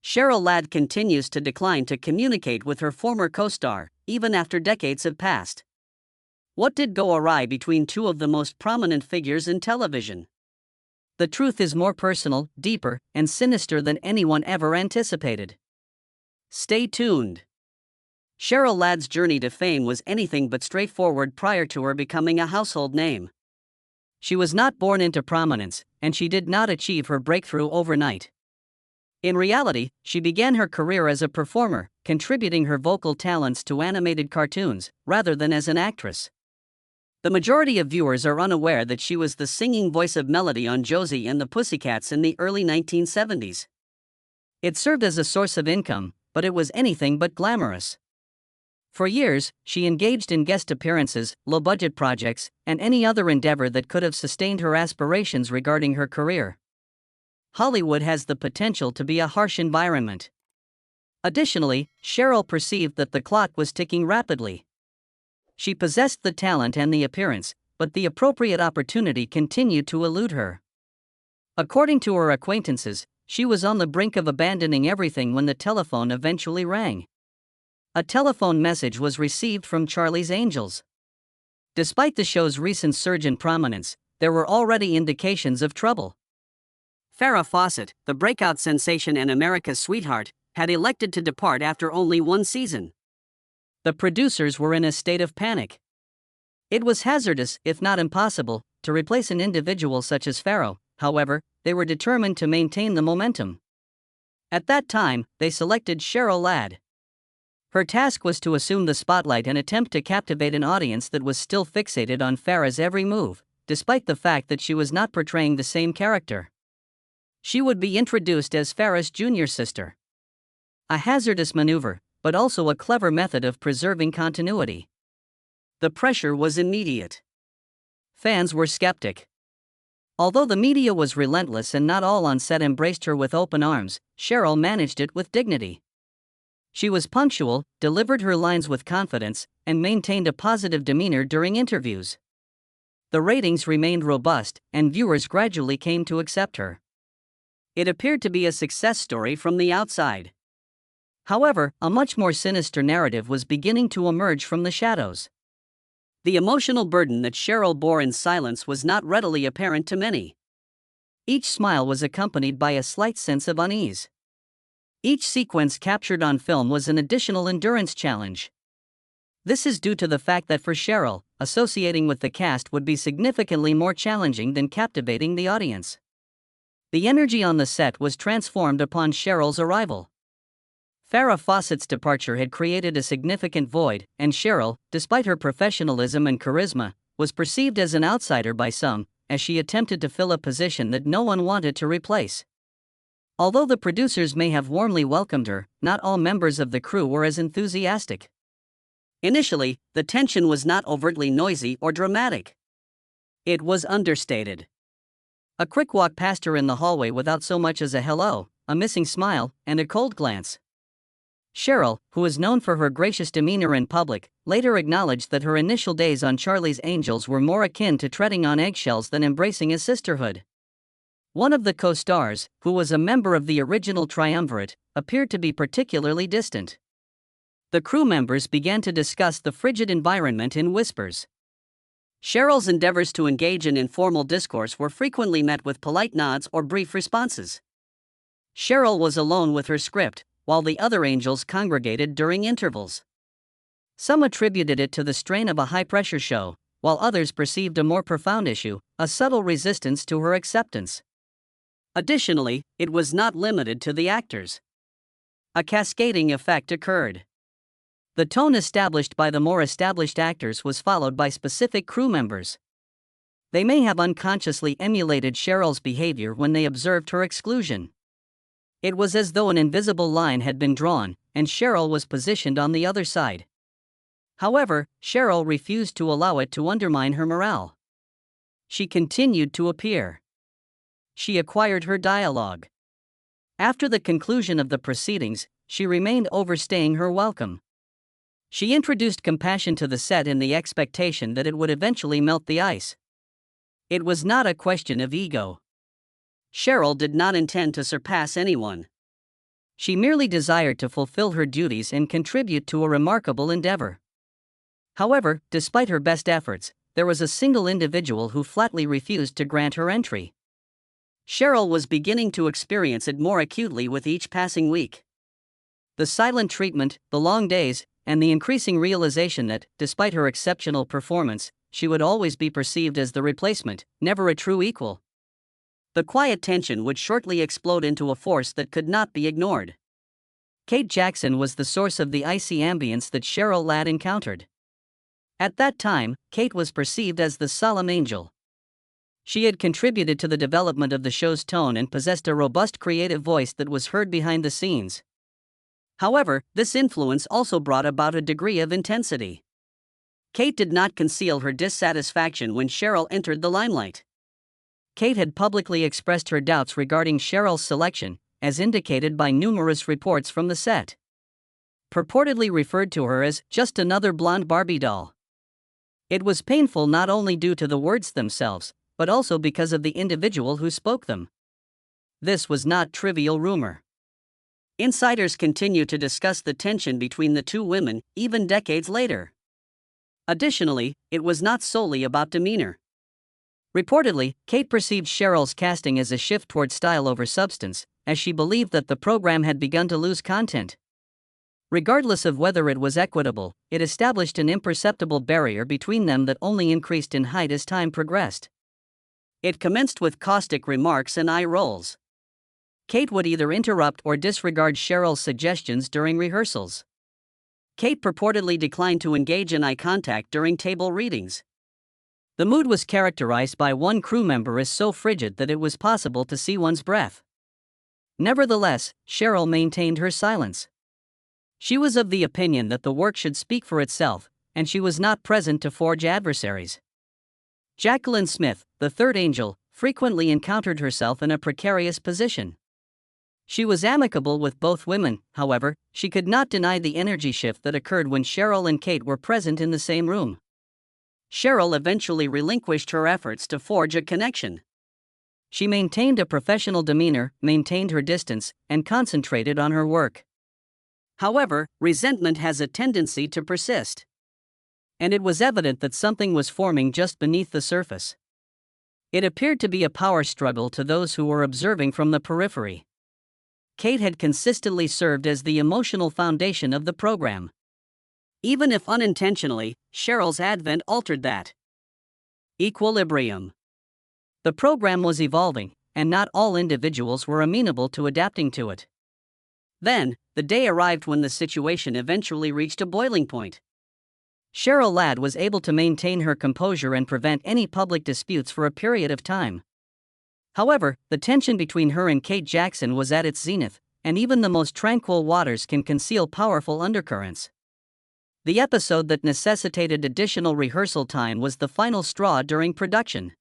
Cheryl Ladd continues to decline to communicate with her former co-star, even after decades have passed. What did go awry between two of the most prominent figures in television? The truth is more personal, deeper, and sinister than anyone ever anticipated. Stay tuned. Cheryl Ladd's journey to fame was anything but straightforward prior to her becoming a household name. She was not born into prominence, and she did not achieve her breakthrough overnight. In reality, she began her career as a performer, contributing her vocal talents to animated cartoons, rather than as an actress. The majority of viewers are unaware that she was the singing voice of Melody on Josie and the Pussycats in the early 1970s. It served as a source of income, but it was anything but glamorous. For years, she engaged in guest appearances, low-budget projects, and any other endeavor that could have sustained her aspirations regarding her career. Hollywood has the potential to be a harsh environment. Additionally, Cheryl perceived that the clock was ticking rapidly. She possessed the talent and the appearance, but the appropriate opportunity continued to elude her. According to her acquaintances, she was on the brink of abandoning everything when the telephone eventually rang. A telephone message was received from Charlie's Angels. Despite the show's recent surge in prominence, there were already indications of trouble. Farrah Fawcett, the breakout sensation and America's sweetheart, had elected to depart after only one season. The producers were in a state of panic. It was hazardous, if not impossible, to replace an individual such as Farrah. However, they were determined to maintain the momentum. At that time, they selected Cheryl Ladd. Her task was to assume the spotlight and attempt to captivate an audience that was still fixated on Farrah's every move, despite the fact that she was not portraying the same character. She would be introduced as Farrah's junior sister. A hazardous maneuver, but also a clever method of preserving continuity. The pressure was immediate. Fans were skeptic. Although the media was relentless and not all on set embraced her with open arms, Cheryl managed it with dignity. She was punctual, delivered her lines with confidence, and maintained a positive demeanor during interviews. The ratings remained robust, and viewers gradually came to accept her. It appeared to be a success story from the outside. However, a much more sinister narrative was beginning to emerge from the shadows. The emotional burden that Cheryl bore in silence was not readily apparent to many. Each smile was accompanied by a slight sense of unease. Each sequence captured on film was an additional endurance challenge. This is due to the fact that for Cheryl, associating with the cast would be significantly more challenging than captivating the audience. The energy on the set was transformed upon Cheryl's arrival. Farrah Fawcett's departure had created a significant void, and Cheryl, despite her professionalism and charisma, was perceived as an outsider by some, as she attempted to fill a position that no one wanted to replace. Although the producers may have warmly welcomed her, not all members of the crew were as enthusiastic. Initially, the tension was not overtly noisy or dramatic. It was understated. A quick walk past her in the hallway without so much as a hello, a missing smile, and a cold glance. Cheryl, who is known for her gracious demeanor in public, later acknowledged that her initial days on Charlie's Angels were more akin to treading on eggshells than embracing a sisterhood. One of the co-stars, who was a member of the original triumvirate, appeared to be particularly distant. The crew members began to discuss the frigid environment in whispers. Cheryl's endeavors to engage in informal discourse were frequently met with polite nods or brief responses. Cheryl was alone with her script, while the other angels congregated during intervals. Some attributed it to the strain of a high-pressure show, while others perceived a more profound issue, a subtle resistance to her acceptance. Additionally, it was not limited to the actors. A cascading effect occurred. The tone established by the more established actors was followed by specific crew members. They may have unconsciously emulated Cheryl's behavior when they observed her exclusion. It was as though an invisible line had been drawn, and Cheryl was positioned on the other side. However, Cheryl refused to allow it to undermine her morale. She continued to appear. She acquired her dialogue. After the conclusion of the proceedings, she remained overstaying her welcome. She introduced compassion to the set in the expectation that it would eventually melt the ice. It was not a question of ego. Cheryl did not intend to surpass anyone. She merely desired to fulfill her duties and contribute to a remarkable endeavor. However, despite her best efforts, there was a single individual who flatly refused to grant her entry. Cheryl was beginning to experience it more acutely with each passing week. The silent treatment, the long days, and the increasing realization that, despite her exceptional performance, she would always be perceived as the replacement, never a true equal. The quiet tension would shortly explode into a force that could not be ignored. Kate Jackson was the source of the icy ambience that Cheryl Ladd encountered. At that time, Kate was perceived as the solemn angel. She had contributed to the development of the show's tone and possessed a robust creative voice that was heard behind the scenes. However, this influence also brought about a degree of intensity. Kate did not conceal her dissatisfaction when Cheryl entered the limelight. Kate had publicly expressed her doubts regarding Cheryl's selection, as indicated by numerous reports from the set. Purportedly referred to her as just another blonde Barbie doll. It was painful not only due to the words themselves, but also because of the individual who spoke them. This was not trivial rumor. Insiders continue to discuss the tension between the two women, even decades later. Additionally, it was not solely about demeanor. Reportedly, Kate perceived Cheryl's casting as a shift toward style over substance, as she believed that the program had begun to lose content. Regardless of whether it was equitable, it established an imperceptible barrier between them that only increased in height as time progressed. It commenced with caustic remarks and eye rolls. Kate would either interrupt or disregard Cheryl's suggestions during rehearsals. Kate purportedly declined to engage in eye contact during table readings. The mood was characterized by one crew member as so frigid that it was possible to see one's breath. Nevertheless, Cheryl maintained her silence. She was of the opinion that the work should speak for itself, and she was not present to forge adversaries. Jacqueline Smith, the third angel, frequently encountered herself in a precarious position. She was amicable with both women, however, she could not deny the energy shift that occurred when Cheryl and Kate were present in the same room. Cheryl eventually relinquished her efforts to forge a connection. She maintained a professional demeanor, maintained her distance, and concentrated on her work. However, resentment has a tendency to persist. And it was evident that something was forming just beneath the surface. It appeared to be a power struggle to those who were observing from the periphery. Kate had consistently served as the emotional foundation of the program. Even if unintentionally, Cheryl's advent altered that equilibrium. The program was evolving, and not all individuals were amenable to adapting to it. Then, the day arrived when the situation eventually reached a boiling point. Cheryl Ladd was able to maintain her composure and prevent any public disputes for a period of time. However, the tension between her and Kate Jackson was at its zenith, and even the most tranquil waters can conceal powerful undercurrents. The episode that necessitated additional rehearsal time was the final straw during production.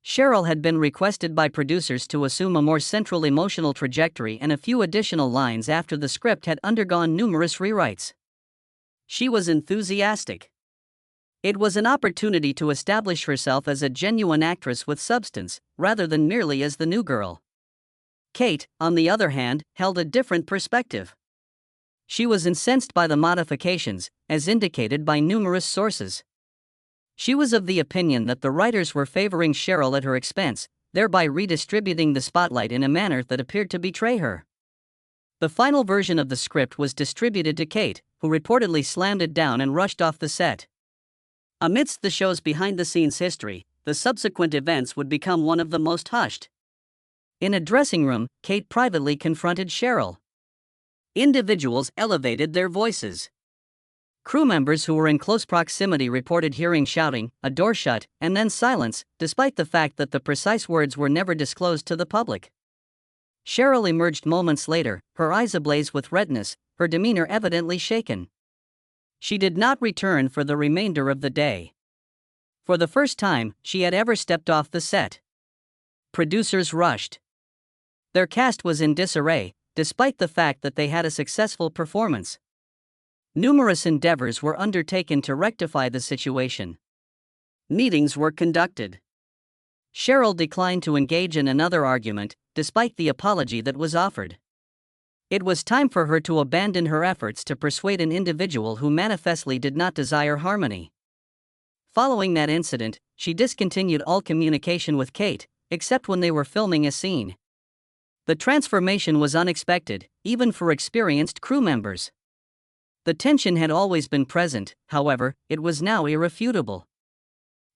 Cheryl had been requested by producers to assume a more central emotional trajectory and a few additional lines after the script had undergone numerous rewrites. She was enthusiastic. It was an opportunity to establish herself as a genuine actress with substance, rather than merely as the new girl. Kate, on the other hand, held a different perspective. She was incensed by the modifications, as indicated by numerous sources. She was of the opinion that the writers were favoring Cheryl at her expense, thereby redistributing the spotlight in a manner that appeared to betray her. The final version of the script was distributed to Kate, who reportedly slammed it down and rushed off the set. Amidst the show's behind-the-scenes history, the subsequent events would become one of the most hushed. In a dressing room, Kate privately confronted Cheryl. Individuals elevated their voices. Crew members who were in close proximity reported hearing shouting, a door shut, and then silence, despite the fact that the precise words were never disclosed to the public. Cheryl emerged moments later, her eyes ablaze with redness, her demeanor evidently shaken. She did not return for the remainder of the day. For the first time she had ever stepped off the set. Producers rushed. Their cast was in disarray, despite the fact that they had a successful performance. Numerous endeavors were undertaken to rectify the situation. Meetings were conducted. Cheryl declined to engage in another argument, despite the apology that was offered. It was time for her to abandon her efforts to persuade an individual who manifestly did not desire harmony. Following that incident, she discontinued all communication with Kate, except when they were filming a scene. The transformation was unexpected, even for experienced crew members. The tension had always been present, however, it was now irrefutable.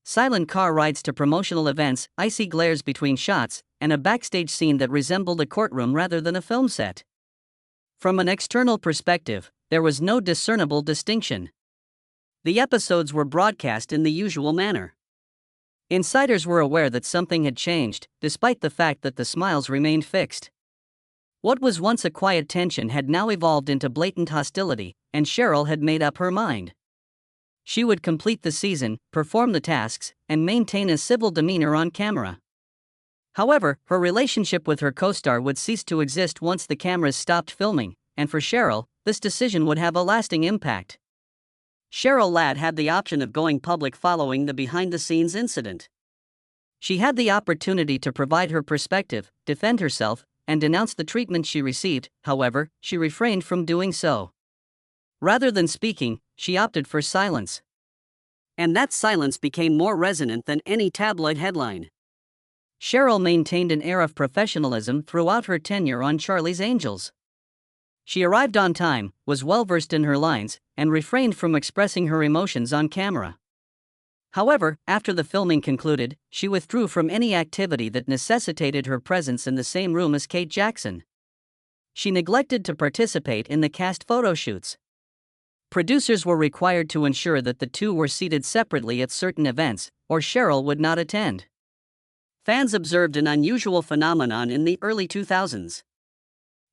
Silent car rides to promotional events, icy glares between shots, and a backstage scene that resembled a courtroom rather than a film set. From an external perspective, there was no discernible distinction. The episodes were broadcast in the usual manner. Insiders were aware that something had changed, despite the fact that the smiles remained fixed. What was once a quiet tension had now evolved into blatant hostility, and Cheryl had made up her mind. She would complete the season, perform the tasks, and maintain a civil demeanor on camera. However, her relationship with her co-star would cease to exist once the cameras stopped filming, and for Cheryl, this decision would have a lasting impact. Cheryl Ladd had the option of going public following the behind-the-scenes incident. She had the opportunity to provide her perspective, defend herself, and denounce the treatment she received. However, she refrained from doing so. Rather than speaking, she opted for silence. And that silence became more resonant than any tabloid headline. Cheryl maintained an air of professionalism throughout her tenure on Charlie's Angels. She arrived on time, was well-versed in her lines, and refrained from expressing her emotions on camera. However, after the filming concluded, she withdrew from any activity that necessitated her presence in the same room as Kate Jackson. She neglected to participate in the cast photo shoots. Producers were required to ensure that the two were seated separately at certain events, or Cheryl would not attend. Fans observed an unusual phenomenon in the early 2000s.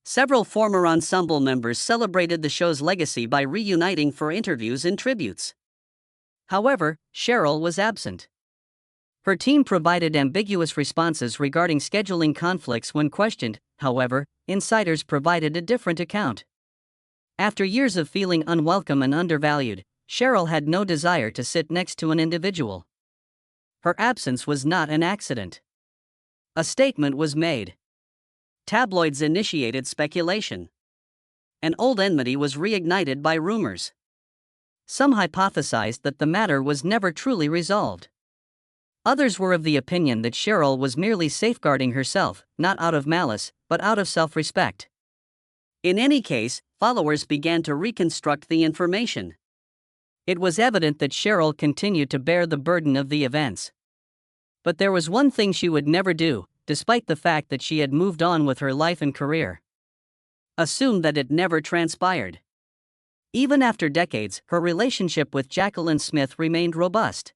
Several former ensemble members celebrated the show's legacy by reuniting for interviews and tributes. However, Cheryl was absent. Her team provided ambiguous responses regarding scheduling conflicts when questioned. However, insiders provided a different account. After years of feeling unwelcome and undervalued, Cheryl had no desire to sit next to an individual. Her absence was not an accident. A statement was made. Tabloids initiated speculation. An old enmity was reignited by rumors. Some hypothesized that the matter was never truly resolved. Others were of the opinion that Cheryl was merely safeguarding herself, not out of malice, but out of self-respect. In any case, followers began to reconstruct the information. It was evident that Cheryl continued to bear the burden of the events. But there was one thing she would never do, despite the fact that she had moved on with her life and career. Assume that it never transpired. Even after decades, her relationship with Jacqueline Smith remained robust.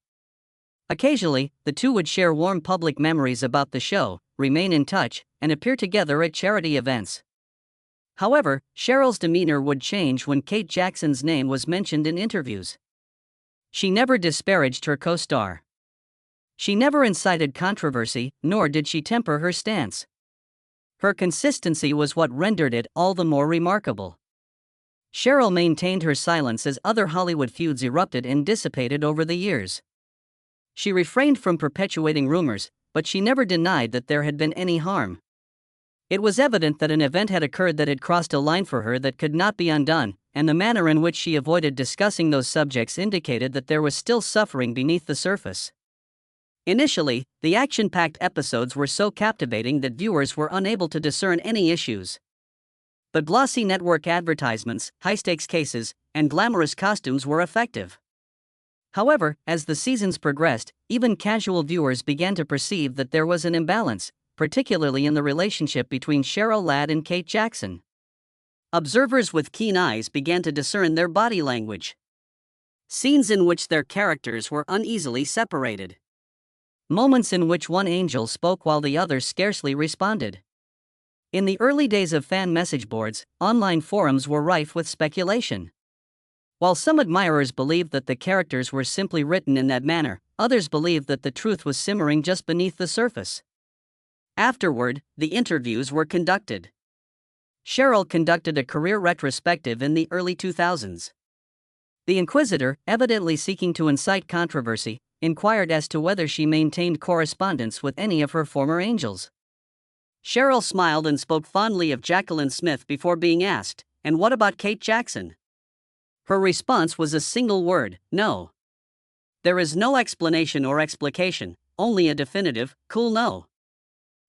Occasionally, the two would share warm public memories about the show, remain in touch, and appear together at charity events. However, Cheryl's demeanor would change when Kate Jackson's name was mentioned in interviews. She never disparaged her co-star. She never incited controversy, nor did she temper her stance. Her consistency was what rendered it all the more remarkable. Cheryl maintained her silence as other Hollywood feuds erupted and dissipated over the years. She refrained from perpetuating rumors, but she never denied that there had been any harm. It was evident that an event had occurred that had crossed a line for her that could not be undone, and the manner in which she avoided discussing those subjects indicated that there was still suffering beneath the surface. Initially, the action-packed episodes were so captivating that viewers were unable to discern any issues. The glossy network advertisements, high-stakes cases, and glamorous costumes were effective. However, as the seasons progressed, even casual viewers began to perceive that there was an imbalance, particularly in the relationship between Cheryl Ladd and Kate Jackson. Observers with keen eyes began to discern their body language. Scenes in which their characters were uneasily separated. Moments in which one angel spoke while the other scarcely responded. In the early days of fan message boards, online forums were rife with speculation. While some admirers believed that the characters were simply written in that manner, others believed that the truth was simmering just beneath the surface. Afterward, the interviews were conducted. Cheryl conducted a career retrospective in the early 2000s. The Inquisitor, evidently seeking to incite controversy, inquired as to whether she maintained correspondence with any of her former angels. Cheryl smiled and spoke fondly of Jacqueline Smith before being asked, "And what about Kate Jackson?" Her response was a single word: no. There is no explanation or explication, only a definitive, cool no.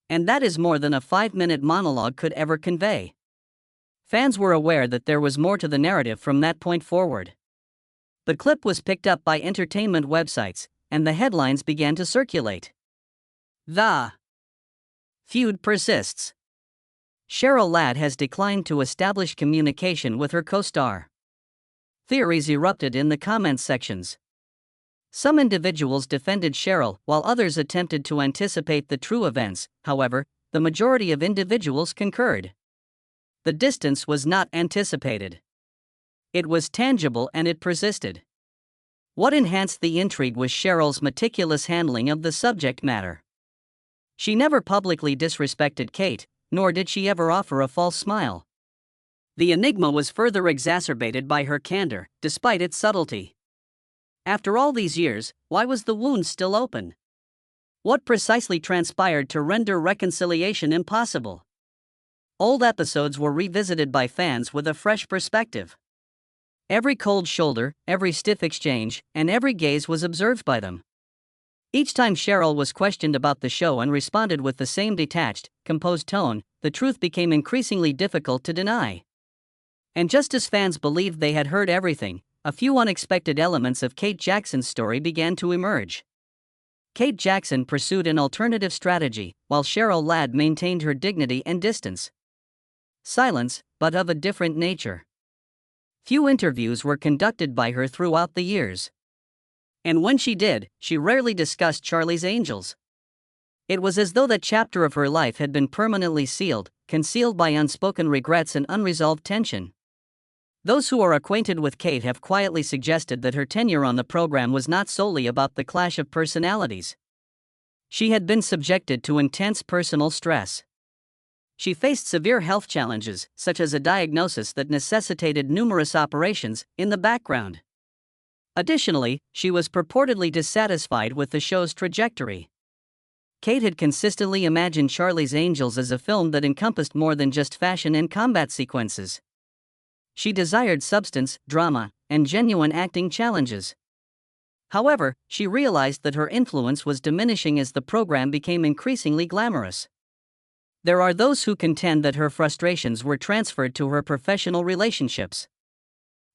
And that is more than a 5-minute monologue could ever convey. Fans were aware that there was more to the narrative from that point forward. The clip was picked up by entertainment websites, and the headlines began to circulate. The feud persists. Cheryl Ladd has declined to establish communication with her co-star. Theories erupted in the comments sections. Some individuals defended Cheryl, while others attempted to anticipate the true events. However, the majority of individuals concurred. The distance was not anticipated. It was tangible and it persisted. What enhanced the intrigue was Cheryl's meticulous handling of the subject matter. She never publicly disrespected Kate, nor did she ever offer a false smile. The enigma was further exacerbated by her candor, despite its subtlety. After all these years, why was the wound still open? What precisely transpired to render reconciliation impossible? Old episodes were revisited by fans with a fresh perspective. Every cold shoulder, every stiff exchange, and every gaze was observed by them. Each time Cheryl was questioned about the show and responded with the same detached, composed tone, the truth became increasingly difficult to deny. And just as fans believed they had heard everything, a few unexpected elements of Kate Jackson's story began to emerge. Kate Jackson pursued an alternative strategy, while Cheryl Ladd maintained her dignity and distance. Silence, but of a different nature. Few interviews were conducted by her throughout the years. And when she did, she rarely discussed Charlie's Angels. It was as though that chapter of her life had been permanently sealed, concealed by unspoken regrets and unresolved tension. Those who are acquainted with Kate have quietly suggested that her tenure on the program was not solely about the clash of personalities. She had been subjected to intense personal stress. She faced severe health challenges, such as a diagnosis that necessitated numerous operations, in the background. Additionally, she was purportedly dissatisfied with the show's trajectory. Kate had consistently imagined Charlie's Angels as a film that encompassed more than just fashion and combat sequences. She desired substance, drama, and genuine acting challenges. However, she realized that her influence was diminishing as the program became increasingly glamorous. There are those who contend that her frustrations were transferred to her professional relationships.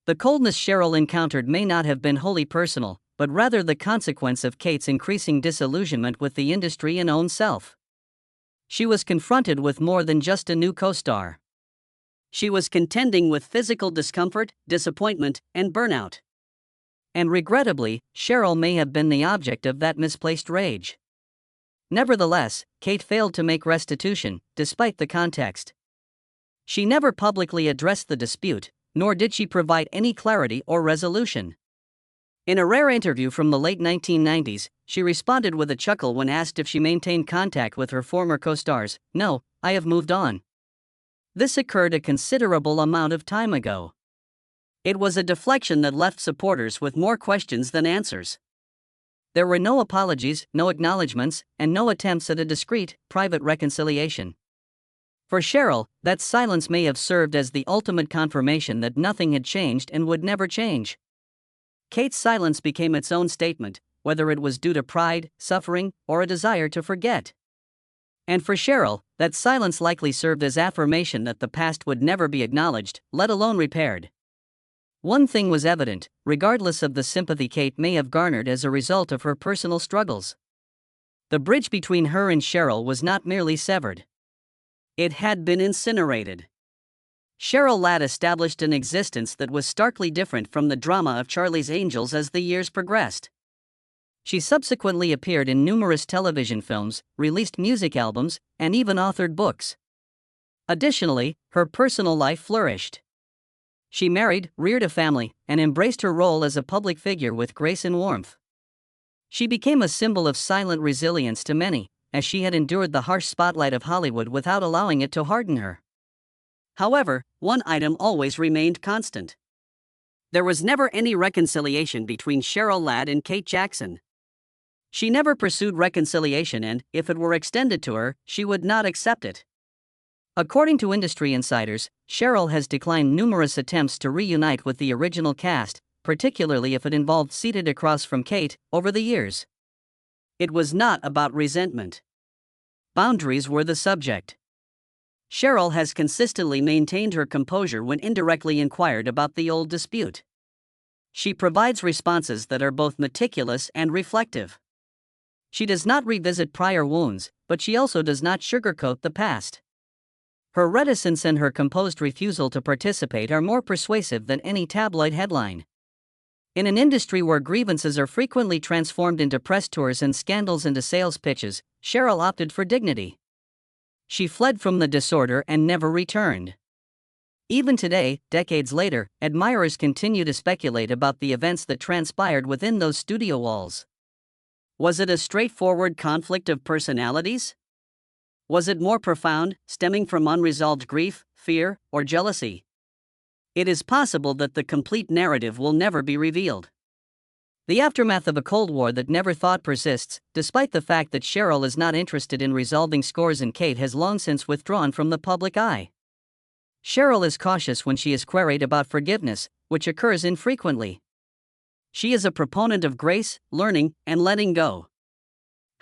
The coldness Cheryl encountered may not have been wholly personal, but rather the consequence of Kate's increasing disillusionment with the industry and own self. She was confronted with more than just a new co-star. She was contending with physical discomfort, disappointment, and burnout. And regrettably, Cheryl may have been the object of that misplaced rage. Nevertheless, Kate failed to make restitution, despite the context. She never publicly addressed the dispute, nor did she provide any clarity or resolution. In a rare interview from the late 1990s, she responded with a chuckle when asked if she maintained contact with her former co-stars: "No, I have moved on." This occurred a considerable amount of time ago. It was a deflection that left supporters with more questions than answers. There were no apologies, no acknowledgments, and no attempts at a discreet, private reconciliation. For Cheryl, that silence may have served as the ultimate confirmation that nothing had changed and would never change. Kate's silence became its own statement, whether it was due to pride, suffering, or a desire to forget. And for Cheryl, that silence likely served as affirmation that the past would never be acknowledged, let alone repaired. One thing was evident: regardless of the sympathy Kate may have garnered as a result of her personal struggles, the bridge between her and Cheryl was not merely severed. It had been incinerated. Cheryl Ladd established an existence that was starkly different from the drama of Charlie's Angels as the years progressed. She subsequently appeared in numerous television films, released music albums, and even authored books. Additionally, her personal life flourished. She married, reared a family, and embraced her role as a public figure with grace and warmth. She became a symbol of silent resilience to many, as she had endured the harsh spotlight of Hollywood without allowing it to harden her. However, one item always remained constant. There was never any reconciliation between Cheryl Ladd and Kate Jackson. She never pursued reconciliation, and, if it were extended to her, she would not accept it. According to industry insiders, Cheryl has declined numerous attempts to reunite with the original cast, particularly if it involved seated across from Kate, over the years. It was not about resentment. Boundaries were the subject. Cheryl has consistently maintained her composure when indirectly inquired about the old dispute. She provides responses that are both meticulous and reflective. She does not revisit prior wounds, but she also does not sugarcoat the past. Her reticence and her composed refusal to participate are more persuasive than any tabloid headline. In an industry where grievances are frequently transformed into press tours and scandals into sales pitches, Cheryl opted for dignity. She fled from the disorder and never returned. Even today, decades later, admirers continue to speculate about the events that transpired within those studio walls. Was it a straightforward conflict of personalities? Was it more profound, stemming from unresolved grief, fear, or jealousy? It is possible that the complete narrative will never be revealed. The aftermath of a Cold War that never thawed persists, despite the fact that Cheryl is not interested in resolving scores and Kate has long since withdrawn from the public eye. Cheryl is cautious when she is queried about forgiveness, which occurs infrequently. She is a proponent of grace, learning, and letting go.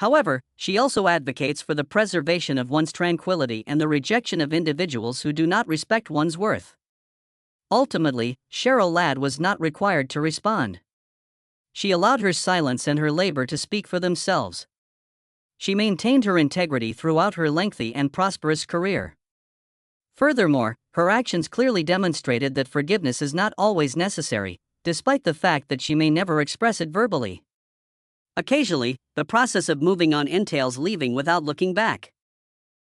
However, she also advocates for the preservation of one's tranquility and the rejection of individuals who do not respect one's worth. Ultimately, Cheryl Ladd was not required to respond. She allowed her silence and her labor to speak for themselves. She maintained her integrity throughout her lengthy and prosperous career. Furthermore, her actions clearly demonstrated that forgiveness is not always necessary, despite the fact that she may never express it verbally. Occasionally, the process of moving on entails leaving without looking back.